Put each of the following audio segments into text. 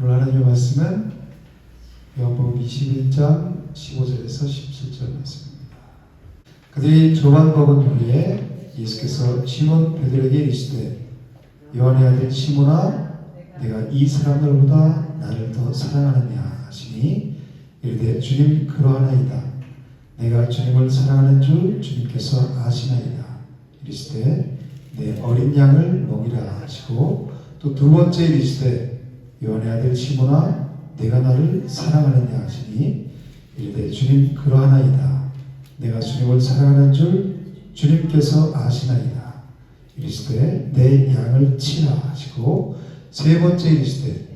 오늘 하나님의 말씀은 요한복음 21장 15절에서 17절 말씀입니다. 그들이 조반 먹은 후에 예수께서 시몬 베드로에게 이르시되 요한의 아들 시몬아 내가 이 사람들보다 나를 더 사랑하느냐 하시니 이르되 주님 그러하나이다. 내가 주님을 사랑하는 줄 주님께서 아시나이다. 이르시되 내 어린 양을 먹이라 하시고 또 두 번째 이르시되 요한의 아들 시몬아 내가 나를 사랑하느냐 하시니 이르되 주님 그러하나이다. 내가 주님을 사랑하는 줄 주님께서 아시나이다. 이르시되 내 양을 치라 하시고 세 번째 이르시되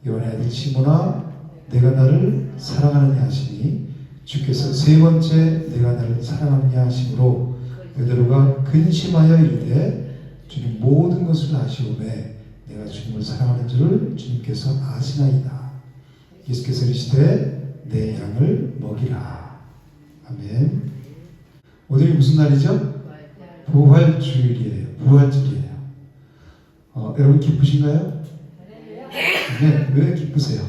요한의 아들 시몬아 내가 나를 사랑하느냐 하시니 주께서 세 번째 내가 나를 사랑하느냐 하시므로 베드로가 근심하여 이르되 주님 모든 것을 아시오매 내가 주님을 사랑하는 줄을 주님께서 아시나이다. 예수께서 이르시되 내 양을 먹이라. 아멘. 오늘이 무슨 날이죠? 부활주일이에요. 부활절이에요. 여러분 기쁘신가요? 네. 왜 기쁘세요?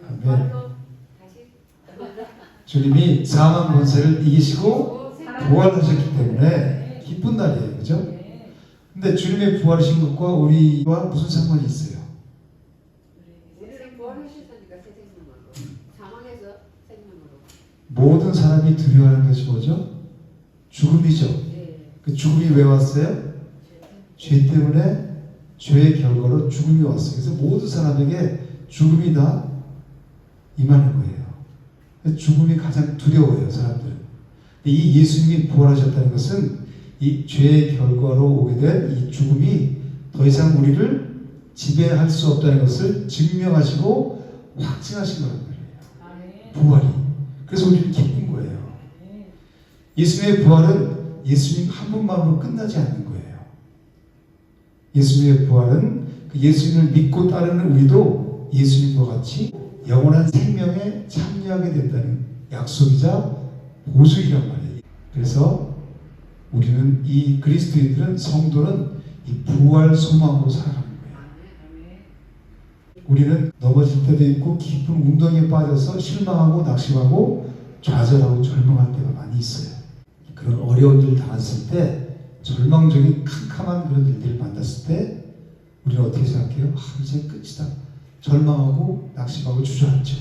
아멘. 주님이 사망 권세를 이기시고 부활하셨기 때문에 기쁜 날이에요. 그죠? 근데 주님의 부활하신 것과 우리와 무슨 상관이 있어요? 우리는 부활하셨으니까 새 생명으로, 사망에서 생명으로. 모든 사람이 두려워하는 것이 뭐죠? 죽음이죠. 그 죽음이 왜 왔어요? 죄 때문에 죄의 결과로 죽음이 왔어요. 그래서 모든 사람에게 죽음이 다 임하는 거예요. 죽음이 가장 두려워요, 사람들은. 이 예수님이 부활하셨다는 것은 이 죄의 결과로 오게 된 이 죽음이 더 이상 우리를 지배할 수 없다는 것을 증명하시고 확증하신 거란 말이에요. 부활이. 그래서 우리는 기쁜 거예요. 예수님의 부활은 예수님 한 분만으로 끝나지 않는 거예요. 예수님의 부활은 그 예수님을 믿고 따르는 우리도 예수님과 같이 영원한 생명에 참여하게 된다는 약속이자 보증이란 말이에요. 그래서 우리는 이 그리스도인들은 성도는 이 부활 소망으로 살아가는 거예요. 우리는 넘어질 때도 있고 깊은 운동에 빠져서 실망하고 낙심하고 좌절하고 절망할 때가 많이 있어요. 그런 어려운 일을 당했을 때 절망적인 캄캄한 그런 일들을 만났을 때 우리는 어떻게 생각해요? 이제 끝이다. 절망하고 낙심하고 주저앉죠.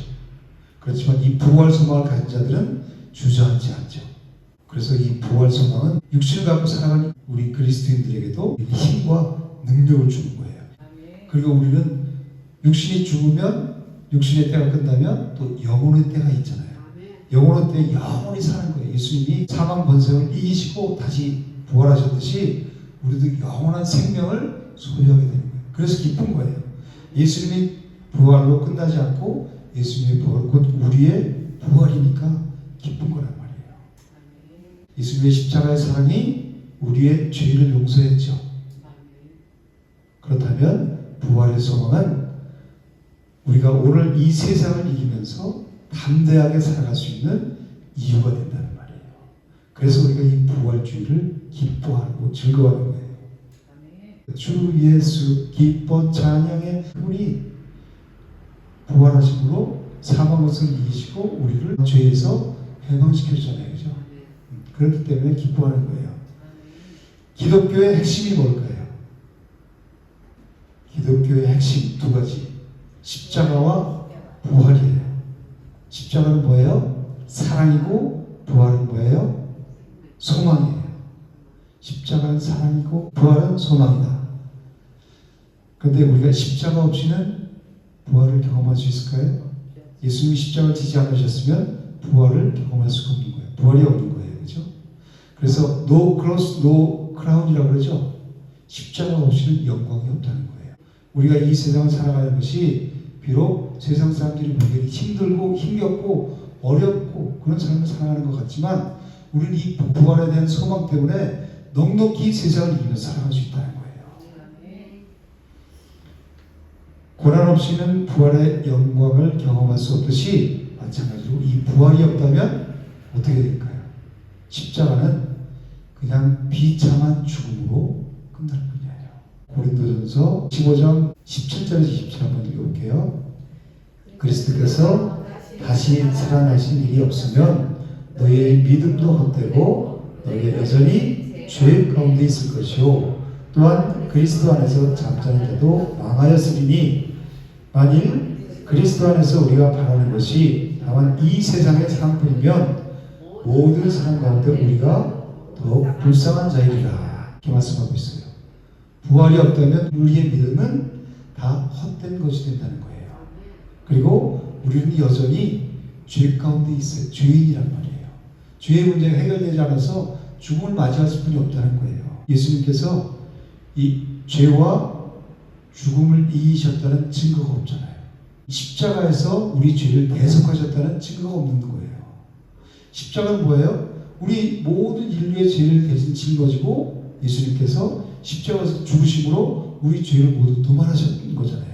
그렇지만 이 부활 소망을 가진 자들은 주저앉지 않죠. 그래서 이 부활 소망은 육신을 갖고 살아가는 우리 그리스도인들에게도 힘과 능력을 주는 거예요. 그리고 우리는 육신이 죽으면 육신의 때가 끝나면 또 영혼의 때가 있잖아요. 영혼의 때 영원히 사는 거예요. 예수님이 사망 번성을 이기시고 다시 부활하셨듯이 우리도 영원한 생명을 소유하게 되는 거예요. 그래서 기쁜 거예요. 예수님이 부활로 끝나지 않고 예수님의 부활, 곧 우리의 부활이니까 기쁜 거란 말이에요. 예수님의 십자가의 사랑이 우리의 죄를 용서했죠. 그렇다면 부활의 소망은 우리가 오늘 이 세상을 이기면서 담대하게 살아갈 수 있는 이유가 된다는 말이에요. 그래서 우리가 이 부활주의를 기뻐하고 즐거워하는 거예요. 주 예수 기뻐 찬양의 그분이 부활하심으로 사망 것을 이기시고 우리를 죄에서 해방시켜주잖아요. 그죠? 그렇기 때문에 기뻐하는 거예요. 기독교의 핵심이 뭘까요? 기독교의 핵심 두 가지. 십자가와 부활이에요. 십자가는 뭐예요? 사랑이고 부활은 뭐예요? 소망이에요. 십자가는 사랑이고 부활은 소망이다. 그런데 우리가 십자가 없이는 부활을 경험할 수 있을까요? 예수님이 십자가를 지지 않으셨으면 부활을 경험할 수가 없는 거예요. 부활이 없는 거예요. 그렇죠? 그래서 no cross, no crown이라고 그러죠. 십자가 없이는 영광이 없다는 거예요. 우리가 이 세상을 살아가는 것이 비록 세상 사람들이 보기에는 힘들고 힘겹고 어렵고 그런 삶을 살아가는 것 같지만 우리는 이 부활에 대한 소망 때문에 넉넉히 세상을 이기면서 살아갈 수 있다는 거예요. 고난 없이는 부활의 영광을 경험할 수 없듯이 마찬가지로 이 부활이 없다면 어떻게 될까요? 십자가는 그냥 비참한 죽음으로 끝날 뿐이에요. 고린도전서 15장 17절에서 27절 한번 읽어볼게요. 그리스도께서 다시 살아나신 일이 없으면 너희의 믿음도 헛되고 너희가 여전히 죄 가운데 있을 것이요 또한 그리스도 안에서 잠자는 자도 망하였으리니 만일 그리스도 안에서 우리가 바라는 것이 다만 이 세상의 사랑뿐이면 모든 사람 가운데 우리가 더욱 불쌍한 자이리라 이렇게 말씀하고 있어요. 부활이 없다면 우리의 믿음은 다 헛된 것이 된다는 거예요. 그리고 우리는 여전히 죄 가운데 있어요. 죄인이란 말이에요. 죄의 문제가 해결되지 않아서 죽음을 맞이할 수뿐이 없다는 거예요. 예수님께서 이 죄와 죽음을 이기셨다는 증거가 없잖아요. 십자가에서 우리 죄를 대속하셨다는 증거가 없는 거예요. 십자가는 뭐예요? 우리 모든 인류의 죄를 대신 짊어지고 예수님께서 십자가에서 죽으심으로 우리 죄를 모두 도말하셨던 거잖아요.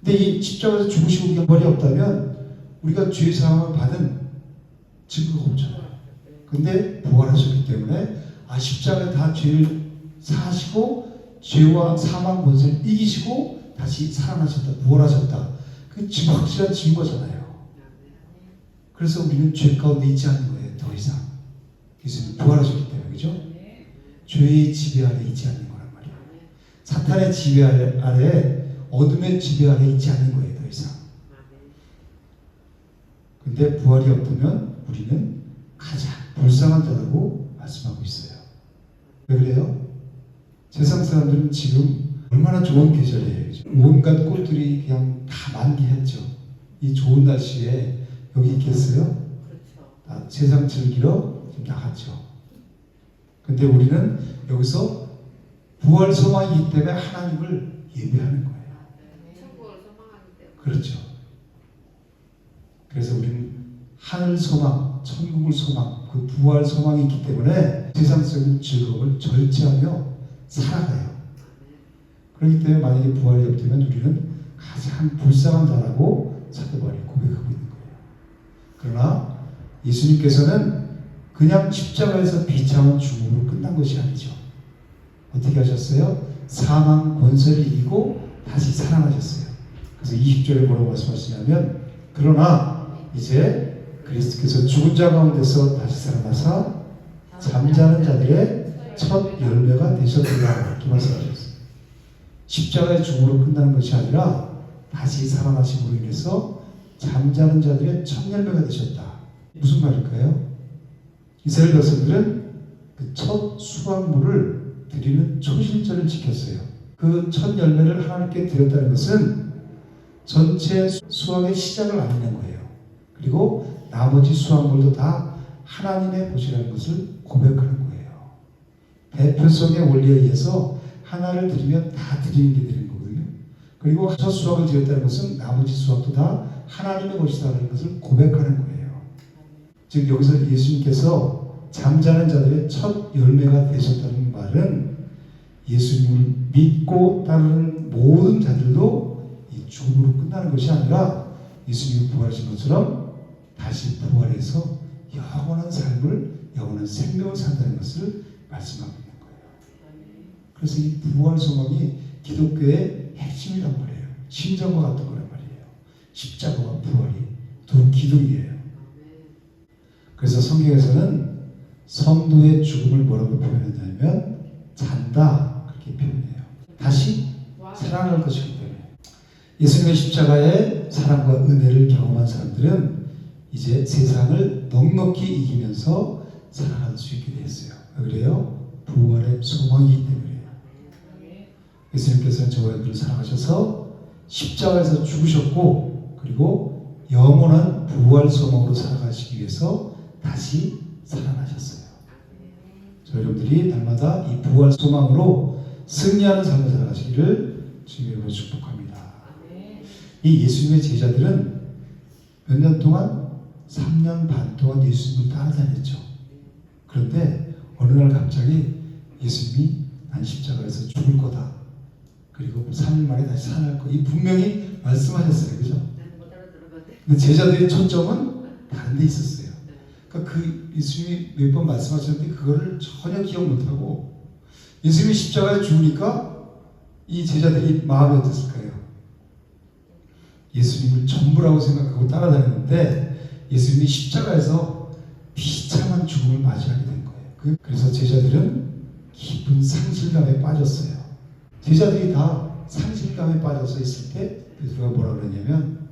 근데 이 십자가에서 죽으시고 영벌이 없다면 우리가 죄 사함을 받은 증거가 없잖아요. 근데 부활하셨기 때문에 십자가에 다 죄를 사하시고 죄와 사망 권세를 이기시고 다시 살아나셨다, 부활하셨다. 그 지금 확실한 증거잖아요. 그래서 우리는 죄 가운데 있지 않는 거예요. 더 이상. 예수님 부활하셨기 때문에, 그죠? 죄의 지배 아래 있지 않는 거란 말이에요. 사탄의 지배 아래, 어둠의 지배 아래 있지 않는 거예요. 더 이상. 근데 부활이 없다면 우리는 가장 불쌍한 자라고 말씀하고 있어요. 왜 그래요? 세상 사람들은 지금 얼마나 좋은 계절이에요. 온갖 꽃들이 그냥 다 만개했죠. 이 좋은 날씨에 여기 있겠어요? 다 세상 즐기러 지금 나갔죠. 근데 우리는 여기서 부활 소망이기 때문에 하나님을 예배하는 거예요. 천국을 소망하기 때문에. 그렇죠. 그래서 우리는 하늘 소망, 천국을 소망, 그 부활 소망이 있기 때문에 세상적인 즐거움을 절제하며 살아가요. 그렇기 때문에 만약에 부활이 없다면 우리는 가장 불쌍한 자라고 사도바울이 고백하고 있는 거예요. 그러나 예수님께서는 그냥 십자가에서 비참한 죽음으로 끝난 것이 아니죠. 어떻게 하셨어요? 사망 권세를 이기고 다시 살아나셨어요. 그래서 20절에 뭐라고 말씀하시냐면 그러나 이제 그리스도께서 죽은 자 가운데서 다시 살아나사 잠자는 자들의 첫 열매가 되셨더라 이렇게 말씀하셨어요. 십자가의 죽음으로 끝나는 것이 아니라 다시 살아나심으로 인해서 잠자는 자들의 첫 열매가 되셨다. 무슨 말일까요? 이스라엘 백성들은 그 첫 수확물을 드리는 초실절을 지켰어요. 그 첫 열매를 하나님께 드렸다는 것은 전체 수확의 시작을 알리는 거예요. 그리고 나머지 수확물도 다 하나님의 것이라는 것을 고백하는 거예요. 대표성의 원리에 의해서 하나를 드리면 다 드리는 게 되는 거거든요. 그리고 첫 수확을 드렸다는 것은 나머지 수확도 다 하나님의 것이다라는 것을 고백하는 거예요. 즉 여기서 예수님께서 잠자는 자들의 첫 열매가 되셨다는 말은 예수님을 믿고 따르는 모든 자들도 이 죽음으로 끝나는 것이 아니라 예수님이 부활하신 것처럼 다시 부활해서 영원한 삶을, 영원한 생명을 산다는 것을 말씀하고 있는 거예요. 그래서 이 부활 소망이 기독교의 핵심이란 말이에요. 심장과 같은 거란 말이에요. 십자가와 부활이 두 기둥이에요. 그래서 성경에서는 성도의 죽음을 뭐라고 표현했냐면 잔다 그렇게 표현해요. 다시 살아날 것이기 때문에 예수님의 십자가의 사랑과 은혜를 경험한 사람들은 이제 세상을 넉넉히 이기면서 살아갈 수 있게 되었어요. 왜 그래요? 부활의 소망이기 때문이에요. 예수님께서는 저와 여러분을 사랑하셔서 십자가에서 죽으셨고 그리고 영원한 부활 소망으로 살아가시기 위해서 다시 살아나셨어요. 저 여러분들이 날마다 이 부활 소망으로 승리하는 삶을 살아가시기를 주님으로 축복합니다. 이 예수님의 제자들은 몇 년 동안 3년 반 동안 예수님을 따라다녔죠. 그런데 어느 날 갑자기 예수님이 난 십자가에서 죽을 거다. 그리고 3일 만에 다시 살아날 거. 이 분명히 말씀하셨어요. 그죠? 근데 제자들의 초점은 다른 데 있었어요. 그러니까 그 예수님이 몇 번 말씀하셨는데 그거를 전혀 기억 못하고 예수님이 십자가에 죽으니까 이 제자들이 마음이 어땠을까요? 예수님을 전부라고 생각하고 따라다녔는데 예수님이 십자가에서 비참한 죽음을 맞이하게 된 거예요. 그래서 제자들은 깊은 상실감에 빠졌어요. 제자들이 다 상실감에 빠져서 있을 때 베드로가 뭐라 그러냐면,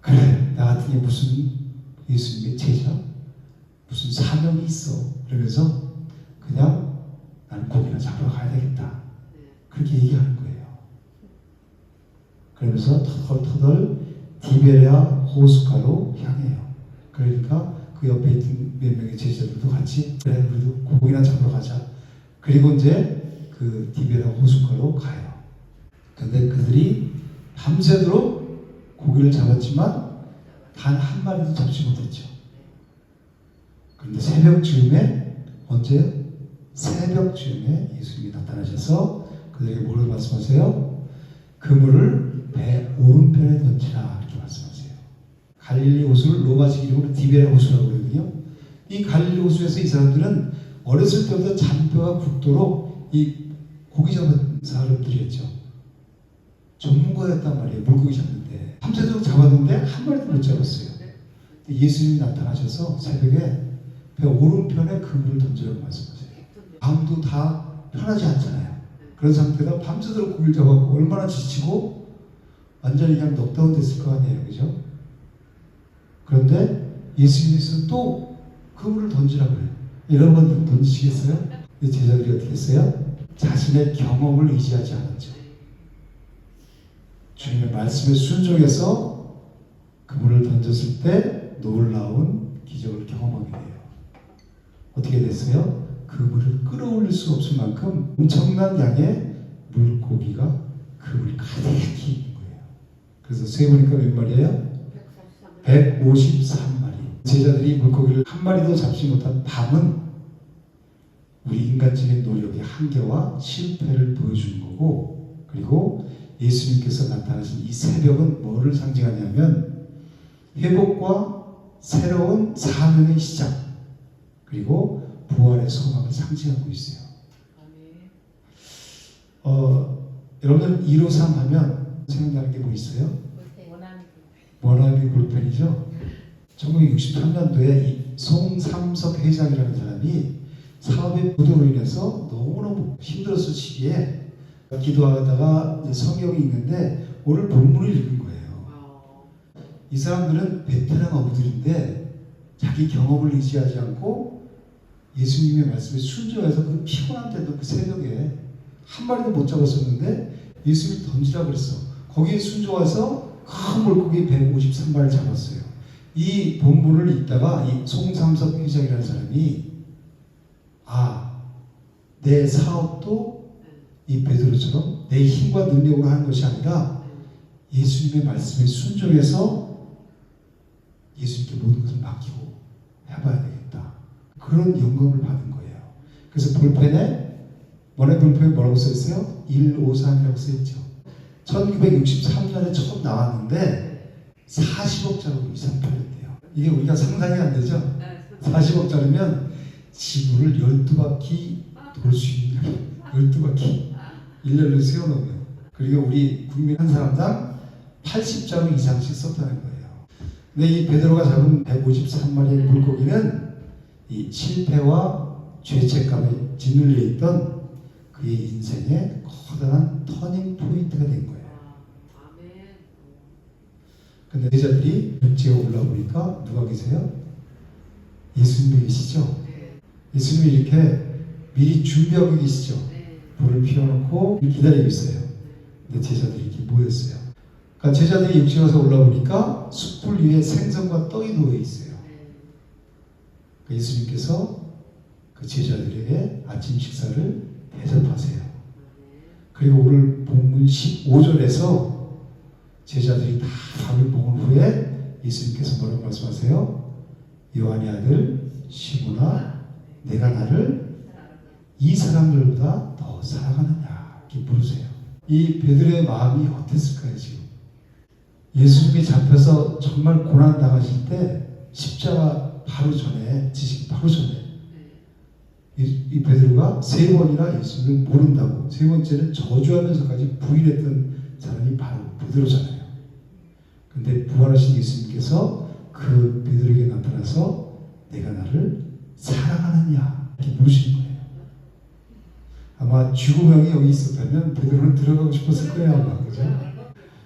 그래, 나 같은 게 무슨 예수님의 제자? 무슨 사명이 있어. 그러면서 그냥 나는 고기나 잡으러 가야 되겠다. 그렇게 얘기하는 거예요. 그러면서 터덜터덜 디베랴 호숫가로 향해요. 그러니까 그 옆에 있던 몇 명의 제자들도 같이, 그래, 우리도 고기나 잡으러 가자. 그리고 이제 그 디베랴 호숫가로 가요. 근데 그들이 밤새도록 고기를 잡았지만 단 한 마리도 잡지 못했죠. 그런데 새벽쯤에, 언제? 새벽쯤에 예수님이 나타나셔서 그들에게 뭐를 말씀하세요? 그물을 배 오른편에 던지라, 이렇게 말씀하세요. 갈릴리 호수를 로마식 이름으로 디베랴 호수라고 그러거든요. 이 갈릴리 호수에서 이 사람들은 어렸을 때부터 잔뼈가 굵도록 이 고기 잡은 사람들이었죠. 전문가였단 말이에요. 물고기 잡는데 밤새도록 잡았는데 한 마리도 못 잡았어요. 예수님이 나타나셔서 새벽에 배 오른편에 그물을 던지라고 말씀하세요. 마음도 다 편하지 않잖아요. 그런 상태다 밤새도록 고기를 잡았고 얼마나 지치고 완전히 그냥 넉다운 됐을 거 아니에요. 그죠? 그런데 예수님께서 또 그물을 던지라고 해요. 여러분 던지시겠어요? 제자들이 어떻게 했어요? 자신의 경험을 의지하지 않았죠. 주님의 말씀에 순종해서 그물을 던졌을 때 놀라운 기적을 경험하게 돼요. 어떻게 됐어요? 그물을 끌어올릴 수 없을 만큼 엄청난 양의 물고기가 그물 가득히 있는 거예요. 그래서 세보니까 몇 마리예요? 153마리. 제자들이 물고기를 한 마리도 잡지 못한 밤은 우리 인간적인 노력의 한계와 실패를 보여주는 거고, 그리고 예수님께서 나타나신 이 새벽은 뭐를 상징하냐면 회복과 새로운 사명의 시작, 그리고 부활의 소망을 상징하고 있어요. 여러분들 153 하면 생각나는 게 뭐 있어요? 원암이 볼펜이죠. 1963년도에 이 송삼석 회장이라는 사람이 사업의 부도로 인해서 너무너무 힘들었을 시기에 기도하다가 성경이 있는데 오늘 본문을 읽은 거예요. 이 사람들은 베테랑 어부들인데 자기 경험을 의지하지 않고 예수님의 말씀에 순종해서 그 피곤한데도 그 새벽에 한 마리도 못 잡았었는데 예수님이 던지라 그랬어. 거기에 순종해서 큰 물고기 153마리를 잡았어요. 이 본문을 읽다가 이 송삼석 회장이라는 사람이 내 사업도 이 베드로처럼 내 힘과 능력으로 하는 것이 아니라 예수님의 말씀에 순종해서 예수님께 모든 것을 맡기고 해봐야 되겠다. 그런 영감을 받은 거예요. 그래서 볼펜에 뭐라고 써있어요? 153이라고 써있죠. 1963년에 처음 나왔는데 40억짜리 이상 팔렸대요. 이게 우리가 상상이 안 되죠? 40억짜리면 지구를 12바퀴 돌 수 있는 12바퀴 일렬로 세워놓으면, 그리고 우리 국민 한 사람당 80자루 이상씩 썼다는 거예요. 근데 이 베드로가 잡은 153마리의 물고기는 이 실패와 죄책감에 짓눌려 있던 그의 인생의 커다란 터닝 포인트가 된 거예요. 근데 제자들이 육지에 올라오니까 누가 계세요? 예수님이 계시죠? 예수님이 이렇게 미리 준비하고 계시죠? 불을 피워놓고 기다리고 있어요. 근데 제자들이 이렇게 모였어요. 그러니까 제자들이 육지에 와서 올라오니까 숯불 위에 생선과 떡이 놓여 있어요. 그러니까 예수님께서 그 제자들에게 아침 식사를 대접하세요. 그리고 오늘 본문 15절에서 제자들이 다 밥을 먹은 후에 예수님께서 뭐라고 말씀하세요? 요한의 아들 시몬아, 내가 나를 이 사람들보다 더 사랑하느냐, 이렇게 물으세요. 이 베드로의 마음이 어땠을까요? 지금 예수님이 잡혀서 정말 고난 당하실 때 십자가 바로 전에, 지식 바로 전에 이 베드로가 세 번이나 예수님을 모른다고, 세 번째는 저주하면서까지 부인했던 사람이 바로 베드로잖아요. 근데 부활하신 예수님께서 그 베드로에게 나타나서 내가 나를 사랑하느냐 이렇게 물으시는 거예요. 아마 쥐구멍이 여기 있었다면 베드로는 들어가고 싶었을 거예요. 아마. 그죠?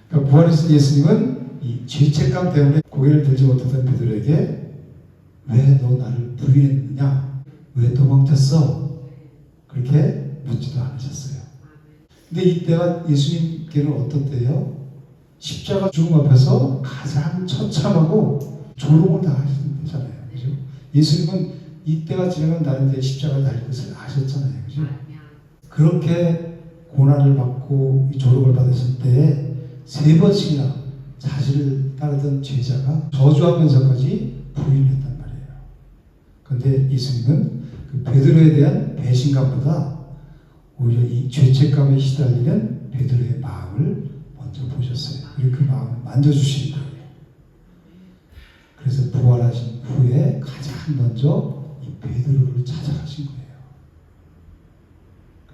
그러니까 부활하신 예수님은 이 죄책감 때문에 고개를 들지 못했던 베드로에게 왜 너 나를 부인했느냐? 왜 도망쳤어? 그렇게 묻지도 않으셨어요. 근데 이때가 예수님께는 어떤 때예요? 십자가 죽음 앞에서 가장 처참하고 조롱을 당하시는 때잖아요. 그죠? 예수님은 이때가 지나면 나는 이제 십자가를 달릴 것을 아셨잖아요. 그죠? 그렇게 고난을 받고 조롱을 받았을 때에 세 번씩이나 자신을 따르던 제자가 저주하면서까지 부인했단 말이에요. 그런데 예수님은 그 베드로에 대한 배신감보다 오히려 이 죄책감에 시달리는 베드로의 마음을 먼저 보셨어요. 그리고 그 마음을 만져주신 거예요. 그래서 부활하신 후에 가장 먼저 이 베드로를 찾아가신 거예요.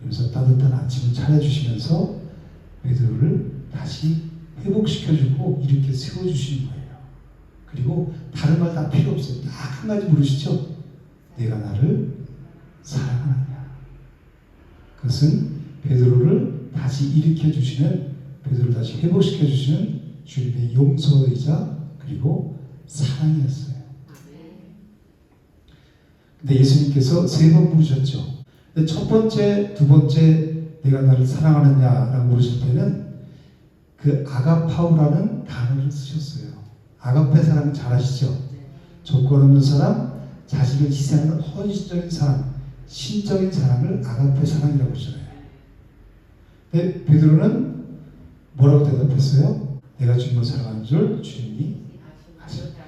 그래서 따뜻한 아침을 차려주시면서 베드로를 다시 회복시켜주고 이렇게 세워주시는 거예요. 그리고 다른 말 다 필요 없어요. 딱 한 가지 물으시죠. 내가 나를 사랑하느냐. 그것은 베드로를 다시 일으켜주시는, 베드로를 다시 회복시켜주시는 주님의 용서이자 그리고 사랑이었어요. 근데 예수님께서 세 번 물으셨죠. 근데 첫 번째, 두 번째 내가 나를 사랑하느냐라고 물으실 때는 그 아가파우라는 단어를 쓰셨어요. 아가페 사랑 잘 아시죠? 조건 없는 사랑, 자신을 희생하는 헌신적인 사랑, 신적인 사랑을 아가페 사랑이라고 하잖아요. 근데 베드로는 뭐라고 대답했어요? 내가 주님을 사랑하는 줄 주님이 아십니다.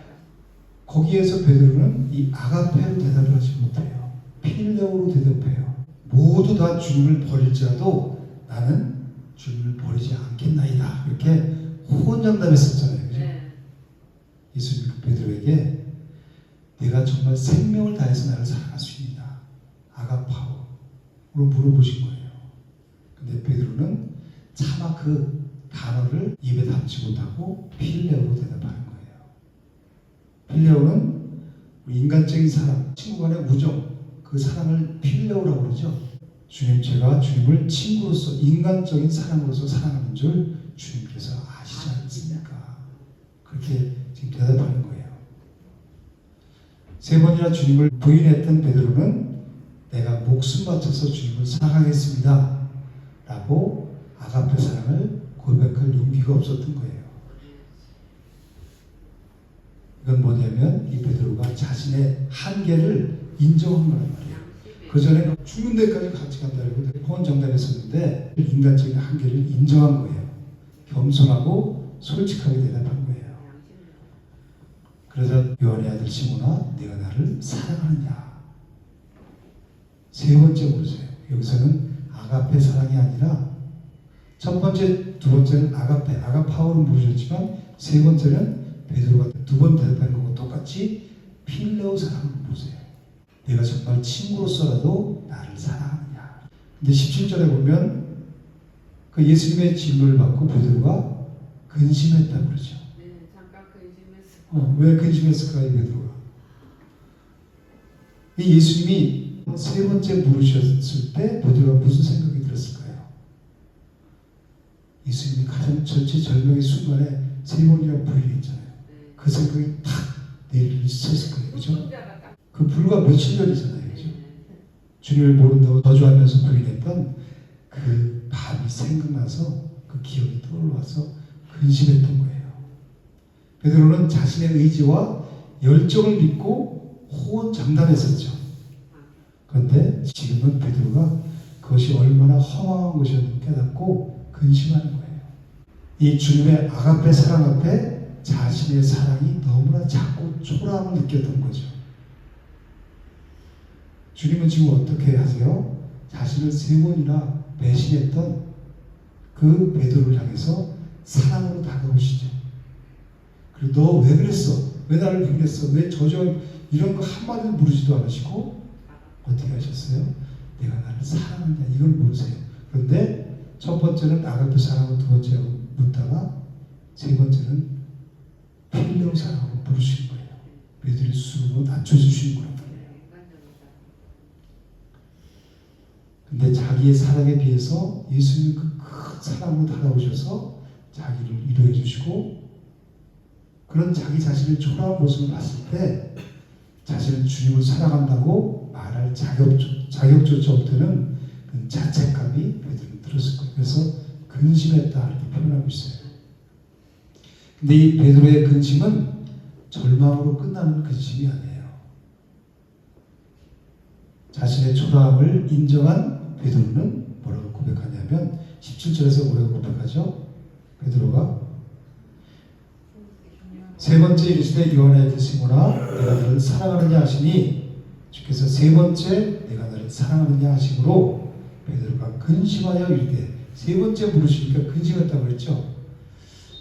거기에서 베드로는 이 아가페로 대답을 하지 못해요. 필레오로 대답해요. 모두 다 주님을 버릴지라도 나는 주님을 버리지 않겠나이다. 이렇게 호언장담했었잖아요. 그죠? 예수님이 그 베드로에게 내가 정말 생명을 다해서 나를 사랑할 수 있냐? 아가파오로 물어보신 거예요. 근데 베드로는 차마 그 단어를 입에 담지 못하고 필레오로 대답하는 거예요. 필레오는 인간적인 사랑, 친구 간의 우정, 그 사랑을 필레오라고 그러죠. 주님, 제가 주님을 친구로서, 인간적인 사랑으로서 사랑하는 줄 주님께서 아시지 않습니까? 그렇게 지금 대답하는 거예요. 세 번이나 주님을 부인했던 베드로는 내가 목숨 바쳐서 주님을 사랑하겠습니다 라고 아가페 사랑을 고백할 용기가 없었던 거예요. 이건 뭐냐면 이 베드로가 자신의 한계를 인정한 거란 말이에요. 그 전에 죽는 데까지 같이 간다고 호언장담했었는데 인간적인 한계를 인정한 거예요. 겸손하고 솔직하게 대답한 거예요. 그래서 요한의 아들 시몬아, 네가 나를 사랑하느냐? 세 번째 물으세요. 여기서는 아가페 사랑이 아니라 첫 번째, 두 번째는 아가페, 아가파오로 물으셨지만 세 번째는 베드로가 두 번 대답한 거고 똑같이 필레오 사랑을 물으세요. 내가 정말 친구로서라도 나를 사랑하느냐? 근데 17절에 보면 그 예수님의 질문을 받고 베드로가 근심했다고 그러죠. 잠깐 근심했어. 왜 근심했을까요, 베드로가? 이 예수님이 세 번째 물으셨을 때 베드로가 무슨 생각이 들었을까요? 예수님이 가장 절체절명의 순간에 세 번이나 부인했잖아요. 그 생각이 탁 내리쳤을 거예요. 그죠? 그 불과 며칠 전이잖아요. 그죠? 주님을 모른다고 저주하면서 부인했던 그 밤이 생각나서 그 기억이 떠올라서 근심했던 거예요. 베드로는 자신의 의지와 열정을 믿고 호언장담했었죠. 그런데 지금은 베드로가 그것이 얼마나 허망한 것이었는지 깨닫고 근심하는 거예요. 이 주님의 아가페 사랑 앞에 자신의 사랑이 너무나 작고 초라함을 느꼈던 거죠. 주님은 지금 어떻게 하세요? 자신을 세 번이나 배신했던 그 베드로를 향해서 사랑으로 다가오시죠. 그리고 너 왜 그랬어? 왜 나를 부인했어? 왜 저저 이런 거 한마디도 물으지도 않으시고 어떻게 하셨어요? 내가 나를 사랑하느냐 이걸 물으세요. 그런데 첫 번째는 아가페 사랑하고 두 번째로 묻다가 세 번째는 필레오 사랑으로 부르신 거예요. 우리들의 수로 낮춰주시는 거란 말이에요. 근데 자기의 사랑에 비해서 예수님은 그 큰 사랑으로 다가오셔서 자기를 위로해 주시고 그런 자기 자신을 초라한 모습을 봤을 때 자신은 주님을 사랑한다고 말할 자격조차 없다는 그 자책감이 베드로는 들었을 거예요. 그래서 근심했다 이렇게 표현하고 있어요. 근데 이 베드로의 근심은 절망으로 끝나는 근심이 아니에요. 자신의 초라함을 인정한 베드로는 뭐라고 고백하냐면 17절에서 뭐라고 고백하죠? 베드로가 세 번째 이르시되 요한의 시모나 내가 너를 사랑하느냐 하시니 주께서 세 번째 내가 너를 사랑하느냐 하심으로 베드로가 근심하여 이르되 세 번째 물으시니까 근심했다고 그랬죠.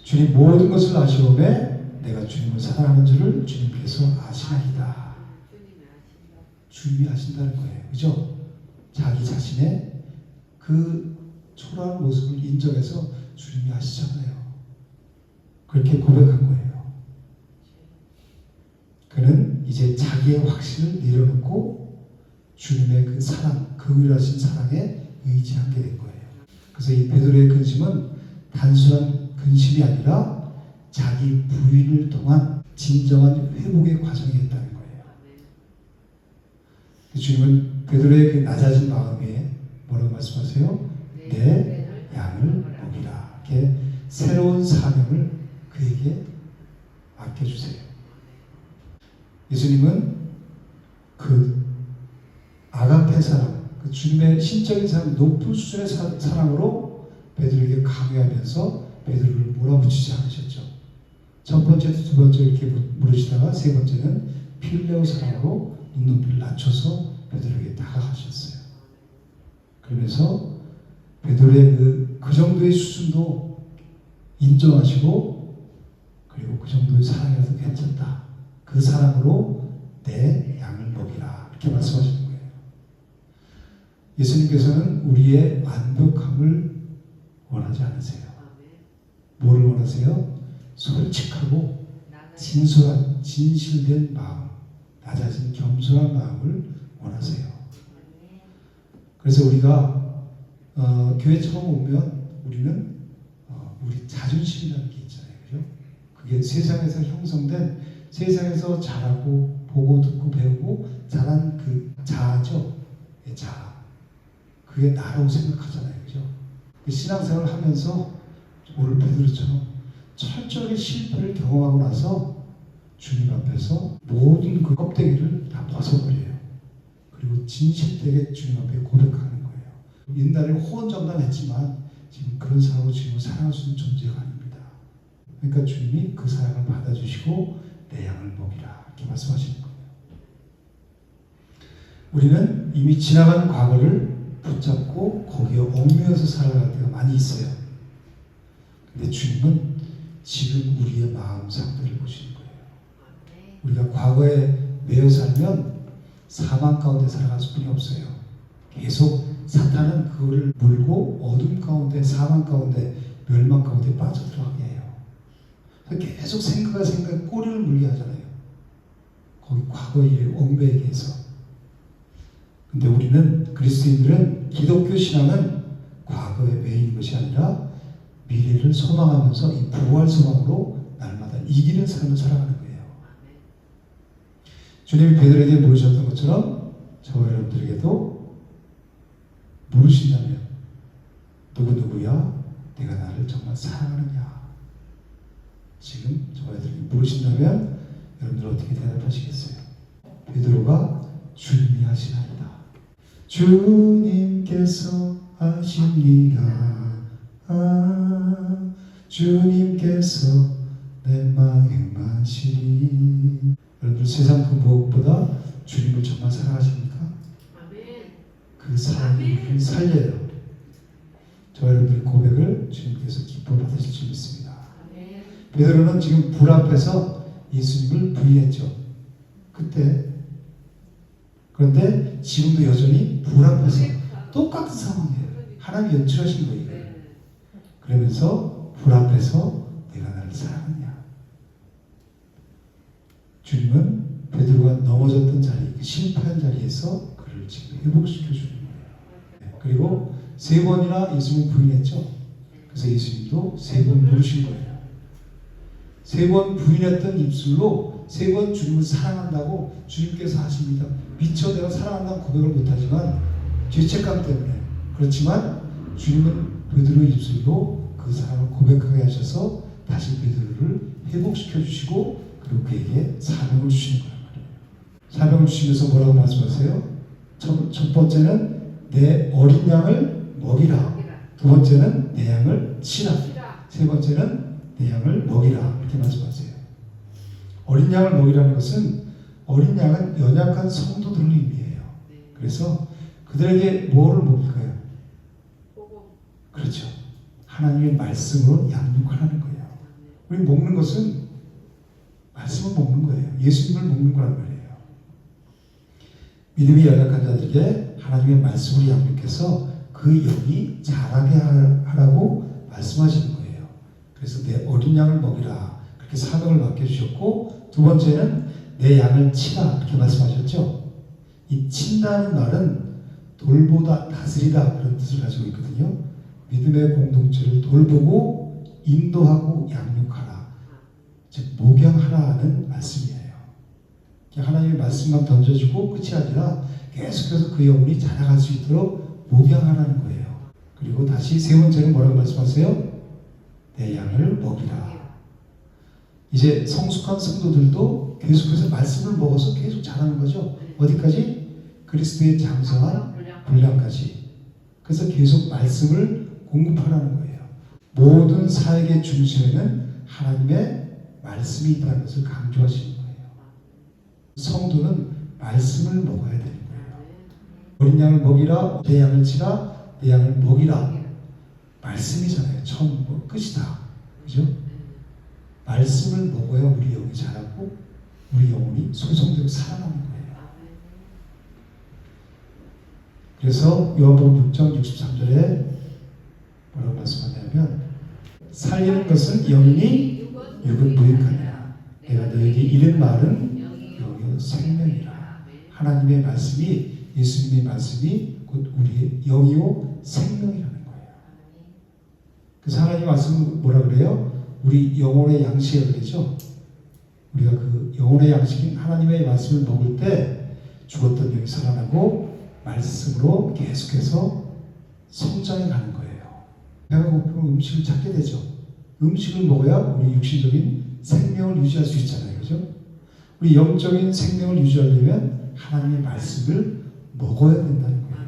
주님 모든 것을 아시오매 내가 주님을 사랑하는 줄을 주님께서 아시나이다. 주님이 아신다는 거예요. 그죠? 자기 자신의 그 초라한 모습을 인정해서 주님이 아시잖아요. 그렇게 고백한 거예요. 그는 이제 자기의 확신을 내려놓고 주님의 그 사랑, 긍휼하신 사랑에 의지하게 된 거예요. 그래서 이 베드로의 근심은 단순한 근심이 아니라 자기 부인을 통한 진정한 회복의 과정이었다는 거예요. 주님은 베드로의 그 낮아진 마음에 뭐라고 말씀하세요? 내 양을 먹이라. 이렇게 새로운 사명을 그에게 맡겨주세요. 예수님은 그 아가페 사랑, 그 주님의 신적인 사랑, 높은 수준의 사랑으로 베드로에게 강요하면서 베드로를 몰아붙이지 않으셨죠. 첫 번째, 두 번째 이렇게 물으시다가 세 번째는 필레오 사랑으로 눈높이를 낮춰서 베드로에게 다가가셨어요. 그러면서 베드로의 그 정도의 수준도 인정하시고 그리고 그 정도의 사랑이라도 괜찮다. 그 사랑으로 내 양을 먹이라. 이렇게 말씀하시는 거예요. 예수님께서는 우리의 완벽함을 원하지 않으세요. 뭐를 원하세요? 솔직하고 진솔한, 진실된 마음, 낮아진 겸손한 마음을 원하세요. 그래서 우리가 교회 처음 오면 우리는 우리 자존심이라는 게 있잖아요. 그죠? 그게 세상에서 형성된, 세상에서 자라고 보고 듣고 배우고 자란 그 자아죠. 자아. 그게 나라고 생각하잖아요. 그죠? 신앙생활을 하면서 오늘 베드로처럼 철저하게 실패를 경험하고 나서 주님 앞에서 모든 그 껍데기를 다 벗어버려요. 그리고 진실되게 주님 앞에 고백하는 거예요. 옛날에 호언장담했지만 지금 그런 사람으로 주님을 사랑할 수 있는 존재가 아닙니다. 그러니까 주님이 그 사랑을 받아주시고 내 양을 먹이라 이렇게 말씀하시는 거예요. 우리는 이미 지나간 과거를 붙잡고 거기에 얽매여서 살아갈 때가 많이 있어요. 근데 주님은 지금 우리의 마음 상태를 보시는 거예요. 우리가 과거에 매여 살면 사망 가운데 살아갈 수뿐이 없어요. 계속 사탄은 그거를 물고 어둠 가운데, 사망 가운데, 멸망 가운데 빠져들어가게 해요. 계속 생각 꼬리를 물게 하잖아요. 거기 과거 일에 얽매이게 해서. 근데 우리는 그리스도인들은 기독교 신앙은 과거에 매이는 것이 아니라 미래를 소망하면서 이 부활 소망으로 날마다 이기는 삶을 살아가는 거예요. 주님이 베드로에게 물으셨던 것처럼 저와 여러분들에게도 물으신다면 누구야? 내가 나를 정말 사랑하느냐? 지금 저와 여러분들에게 물으신다면 여러분들 어떻게 대답하시겠어요? 베드로가 주님이 하시나이다. 주님께서 하십니다. 주님께서 내 마음 아시리. 여러분들 세상 그 무엇보다 주님을 정말 사랑하십니까? 그 사랑이 우리를 살려요. 저 여러분들의 고백을 주님께서 기뻐 받으실 줄 믿습니다. 베드로는 지금 불 앞에서 예수님을 부인했죠. 그때 그런데 지금도 여전히 불앞에서 똑같은 상황이에요. 하나님이 연출하신 거예요. 그러면서 불앞에서 내가 나를 사랑하냐. 주님은 베드로가 넘어졌던 자리, 실패한 자리에서 그를 지금 회복시켜 주는 거예요. 그리고 3번이나 예수님을 부인했죠. 그래서 예수님도 3번 부르신 거예요. 3번 부인했던 입술로 3번 주님을 사랑한다고 주님께서 하십니다. 미처 내가 사랑한다는 고백을 못하지만 죄책감 때문에. 그렇지만 주님은 베드로의 입술로 그 사랑을 고백하게 하셔서 다시 베드로를 회복시켜 주시고 그리고 그에게 사명을 주시는 거란 말이에요. 사명을 주시면서 뭐라고 말씀하세요? 첫 번째는 내 어린 양을 먹이라. 두 번째는 내 양을 치라. 세 번째는 내 양을 먹이라. 이렇게 말씀하세요. 어린 양을 먹이라는 것은 어린 양은 연약한 성도들을 의미해요. 그래서 그들에게 뭐를 먹일까요? 그렇죠. 하나님의 말씀으로 양육하라는 거예요. 우리 먹는 것은 말씀을 먹는 거예요. 예수님을 먹는 거란 말이에요. 믿음이 연약한 자들에게 하나님의 말씀으로 양육해서 그 영이 자라게 하라고 말씀하시는 거예요. 그래서 내 어린 양을 먹이라 그렇게 사명을 맡겨주셨고, 두 번째는 내 양을 치라 그렇게 말씀하셨죠. 이 친다는 말은 돌보다 다스리다 그런 뜻을 가지고 있거든요. 믿음의 공동체를 돌보고 인도하고 양육하라, 즉 목양하라는 말씀이에요. 하나님의 말씀만 던져주고 끝이 아니라 계속해서 그 영혼이 자라갈 수 있도록 목양하라는 거예요. 그리고 다시 세 번째는 뭐라고 말씀하세요? 내 양을 먹이라. 이제 성숙한 성도들도 계속해서 말씀을 먹어서 계속 자라는 거죠. 어디까지? 그리스도의 장성한 분량까지. 그래서 계속 말씀을 공급하라는 거예요. 모든 사역의 중심에는 하나님의 말씀이 있다는 것을 강조하시는 거예요. 성도는 말씀을 먹어야 되는 거예요. 어린 양을 먹이라, 내 양을 치라, 내 양을 먹이라. 말씀이잖아요. 처음 끝이다. 그죠? 말씀을 먹어야 우리 영이 자라고 우리 영혼이 소성되고 살아나는 거예요. 그래서 요한복음 6장 63절에 뭐라고 말씀하냐면, 살리는 것은 영이니 육은 무익하냐. 내가 너에게 이른 말은 영이요 생명이라. 하나님의 말씀이, 예수님의 말씀이 곧 우리의 영이요 생명이라는 거예요. 그래서 하나님의 말씀은 뭐라 그래요? 우리 영혼의 양식이라고 그러죠. 우리가 그 영혼의 양식인 하나님의 말씀을 먹을 때 죽었던 영이 살아나고 말씀으로 계속해서 성장해 가는 거예요. 배가 고프면 음식을 찾게 되죠. 음식을 먹어야 우리 육신적인 생명을 유지할 수 있잖아요. 그죠? 우리 영적인 생명을 유지하려면 하나님의 말씀을 먹어야 된다는 거예요.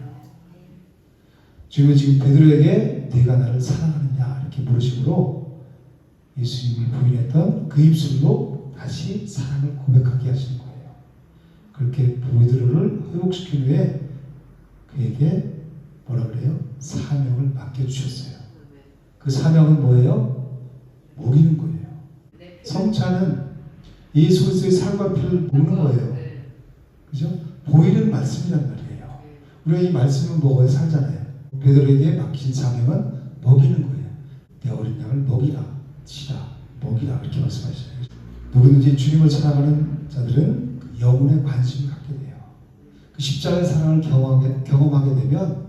주님은 지금 베드로에게 내가 나를 사랑하느냐 이렇게 물으심으로 예수님을 부인했던 그 입술로 다시 사랑을 고백하게 하시는 거예요. 그렇게 베드로를 회복시킨 후에 그에게 뭐라 그래요? 사명을 맡겨주셨어요. 그 사명은 뭐예요? 먹이는 거예요. 성찬은 예수 그리스도의 살과 피를 먹는 거예요. 그죠? 보이는 말씀이란 말이에요. 우리가 이 말씀을 먹어야 살잖아요. 베드로에게 맡기신 사명은 먹이는 거예요. 내 어린 양을 먹이라, 치라, 먹이라 그렇게 말씀하시잖아요. 누구든지 주님을 사랑하는 자들은 그 영혼에 관심을 갖게 돼요. 그 십자가의 사랑을 경험하게 되면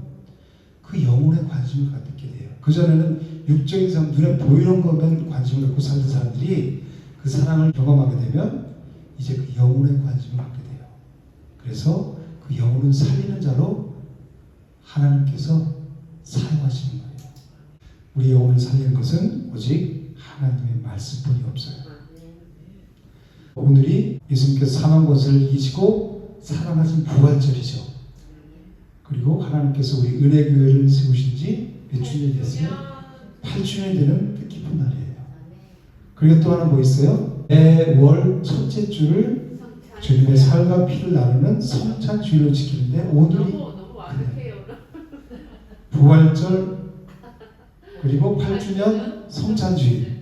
그 영혼에 관심을 갖게 돼요. 그전에는 육적인 삶, 눈에 보이는 것만 관심을 갖고 살던 사람들이 그 사랑을 경험하게 되면 이제 그 영혼에 관심을 갖게 돼요. 그래서 그 영혼을 살리는 자로 하나님께서 사용하시는 거예요. 우리 영혼을 살리는 것은 오직 하나님의 말씀뿐이 없어요. 오늘이 예수님께서 사망 권세를 이기시고 살아나신 부활절이죠. 그리고 하나님께서 우리 은혜교회를 세우신 지 몇 주년이 됐어요? 8주년이 되는 뜻깊은 날이에요. 그리고 또 하나 뭐 있어요? 매월 첫째 주를 주님의 살과 피를 나누는 성찬 주일로 지키는데 오늘이 부활절 그리고 8주년 성찬 주일.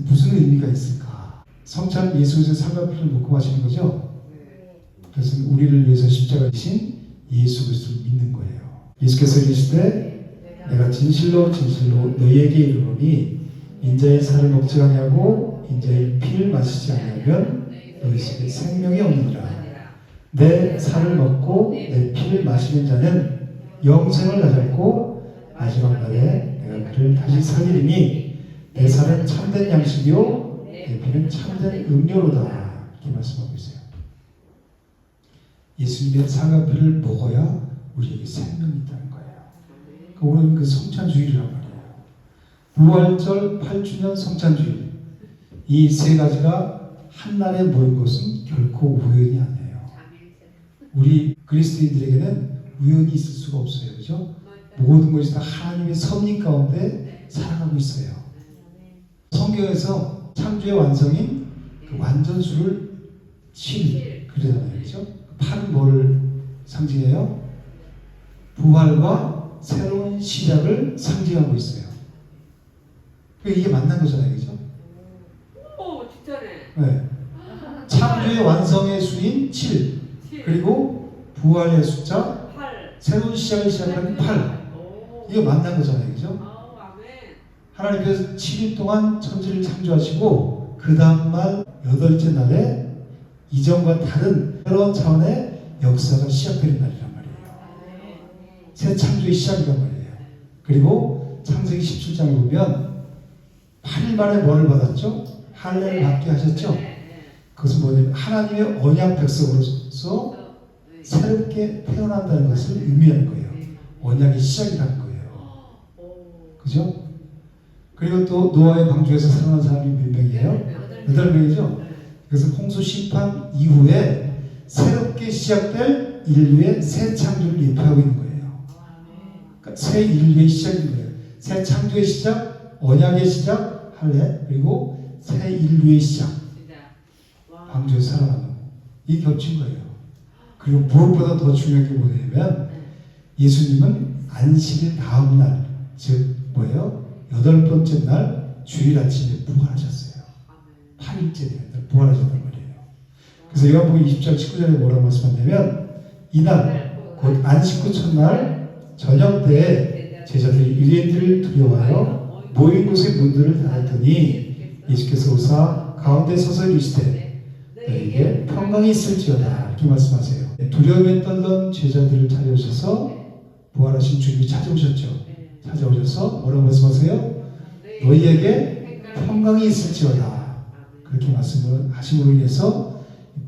무슨 의미가 있을까? 성찬 예수의 살과 피를 먹고 마시는 거죠? 그것은 우리를 위해서 십자가 지신 예수 그리스도를 믿는 거예요. 예수께서 이르시되 내가 진실로 진실로 너희에게 이르노니 인자의 살을 먹지 아니하고 인자의 피를 마시지 아니하면 너희 속에 생명이 없느니라. 내 살을 먹고 내 피를 마시는 자는 영생을 가졌고 마지막 날에 내가 그를 다시 살리리니 내 살은 참된 양식이요 내 피는 참된 음료로다. 이렇게 말씀하고 있어요. 예수님의 살과 피를 먹어야 우리에게 생명이 있다는 거예요. 우리는 그 성찬주일이란 말이에요. 부활절 8주년 성찬주일, 이 세 가지가 한날에 모인 것은 결코 우연이 아니에요. 우리 그리스도인들에게는 우연이 있을 수가 없어요. 그죠? 모든 것이 다 하나님의 섭리 가운데 살아가고 있어요. 성경에서 창조의 완성인 그 완전수를 7 그러잖아요. 그죠? 8은 뭐를 상징해요? 부활과 새로운 시작을 상징하고 있어요. 이게 만난 거잖아요. 그죠? 오, 진짜네. 네. 창조의 완성의 수인 7, 그리고 부활의 숫자 8. 새로운 시작을 시작하는 8. 이게 만난 거잖아요. 그죠? 아멘. 하나님께서 7일 동안 천지를 창조하시고 그 다음날 8째 날에 이전과 다른 새로운 차원의 역사가 시작되는 날이란 말이에요. 새 창조의 시작이란 말이에요. 그리고 창세기 17장에 보면 8일 만에 뭐를 받았죠? 할례를 받게 하셨죠? 그것은 뭐냐면 하나님의 언약 백성으로서 새롭게 태어난다는 것을 의미하는 거예요. 언약의 시작이라는 거예요. 그죠? 그리고 또 노아의 방주에서 살아난 사람이 몇 명이에요? 8명이죠? 그래서 홍수 심판 이후에 새롭게 시작될 인류의 새 창조를 예표하고 있는 거예요. 그러니까 새 인류의 시작인 거예요. 새 창조의 시작, 언약의 시작, 할례, 그리고 새 인류의 시작. 방주에서 살아나는 이 겹친 거예요. 그리고 무엇보다 더 중요한 게 뭐냐면 예수님은 안식일 다음 날, 즉 뭐예요? 8번째 날 주일 아침에 부활하셨어요. 8일째 날 부활하셨단 말이에요. 그래서 요한복음 20장 19절에 뭐라고 말씀하냐면 이날 곧 안식 후 첫날 저녁 때에 제자들이 유대인들을 두려워하여 모인 곳의 문들을 닫았더니 예수께서 오사 가운데 서서 이르시되 너에게 평강이 있을지어다 이렇게 말씀하세요. 두려움에 떨던 제자들을 찾아오셔서 부활하신 주님이 찾아오셨죠. 찾아오셔서 뭐라고 말씀하세요? 너희에게 평강이 있을지어다 그렇게 말씀을 하심으로 인해서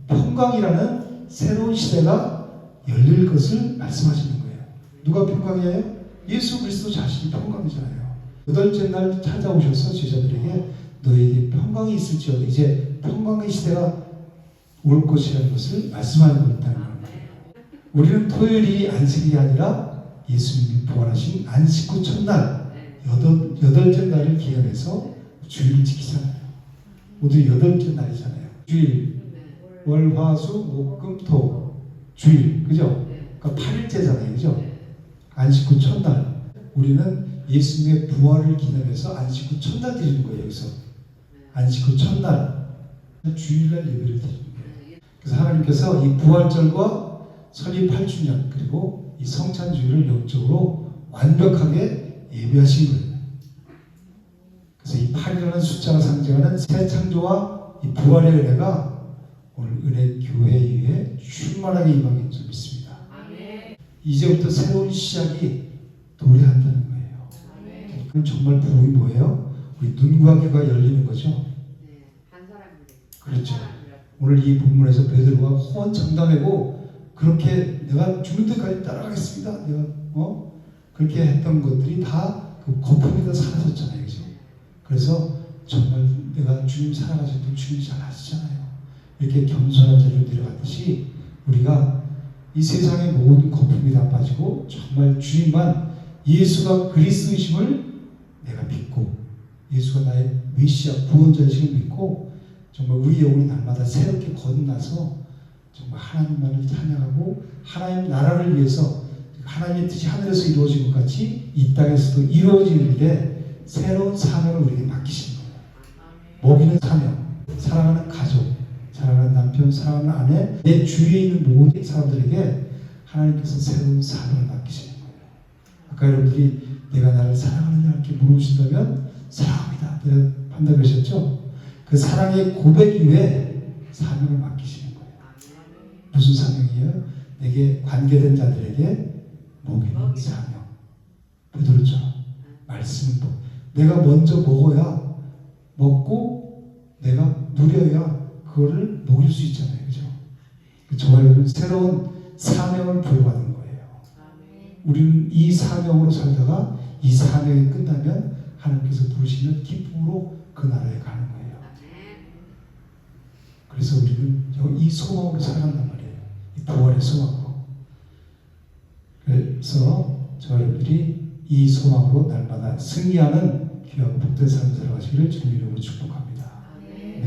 평강이라는 새로운 시대가 열릴 것을 말씀하시는 거예요. 누가 평강이에요? 예수 그리스도 자신이 평강이잖아요. 8째 날 찾아오셔서 제자들에게 너희에게 평강이 있을지어다 이제 평강의 시대가 올 것이라는 것을 말씀하고 있다는 거예요. 우리는 토요일이 안식일이 아니라 예수님이 부활하신 안식 후 첫날 8째 날을 기념해서 주일을 지키잖아요. 모두 8째 날이잖아요. 주일, 월, 화, 수, 목, 금, 토 주일, 그죠? 그러니까 8일째잖아요. 그죠? 안식 후 첫날 우리는 예수님의 부활을 기념해서 안식 후 첫날 드리는 거예요. 여기서 안식 후 첫날 주일날 예배를 드리는 거예요. 그래서 하나님께서 이 부활절과 설립 8주년 그리고 이 성찬주의를 영적으로 완벽하게 예배하신 거예요. 그래서 이 8이라는 숫자가 상징하는 새 창조와 이 부활의 은혜가 오늘 은혜 교회에 충만하게 임하길 줄 믿습니다. 이제부터 새로운 시작이 도래한다는 거예요. 그럼 정말 부흥이 뭐예요? 우리 눈과 귀가 열리는 거죠. 그렇죠. 오늘 이 본문에서 베드로가 호언장담하고 그렇게 내가 죽는 데까지 따라가겠습니다. 내가 그렇게 했던 것들이 다 그 거품에다 사라졌잖아요. 그죠? 그래서 정말 내가 주님 살아가실 때 주님이 잘 아시잖아요. 이렇게 겸손한 자리로 내려갔듯이 우리가 이 세상의 모든 거품이 다 빠지고 정말 주님만 예수가 그리스도이심을 내가 믿고 예수가 나의 메시아 구원자이심을 믿고 정말 우리 영혼이 날마다 새롭게 거듭나서 정말 하나님만을 찬양하고 하나님 나라를 위해서 하나님의 뜻이 하늘에서 이루어진 것 같이 이 땅에서도 이루어지는 일에 새로운 사명을 우리에게 맡기신 거예요. 먹이는 사명, 사랑하는 가족, 사랑하는 남편, 여러분 사랑하는 아내, 내 주위에 있는 모든 사람들에게 하나님께서 새로운 사랑을 맡기시는 거예요. 아까 여러분들이 내가 나를 사랑하느냐 이렇게 물으신다면 사랑합니다. 대답한다고 그러셨죠? 그 사랑의 고백 이후에 사명을 맡기시는 거예요. 무슨 사명이에요? 내게 관계된 자들에게 먹이는 사명. 베드로처럼 말씀을 내가 먼저 먹고 내가 누려야 그거를 먹일 수 있잖아요. 그죠? 저와 여러분 새로운 사명을 부여받은 거예요. 우리는 이 사명으로 살다가 이 사명이 끝나면 하나님께서 부르시는 기쁨으로 그 나라에 가는 거예요. 그래서 우리는 이 소망으로 살아간단 말이에요. 이 부활의 소망으로. 그래서 저와 여러분들이 이 소망으로 날마다 승리하는 귀하고 복된 삶을 살아가시기를 주님 이름으로 축복합니다. 네.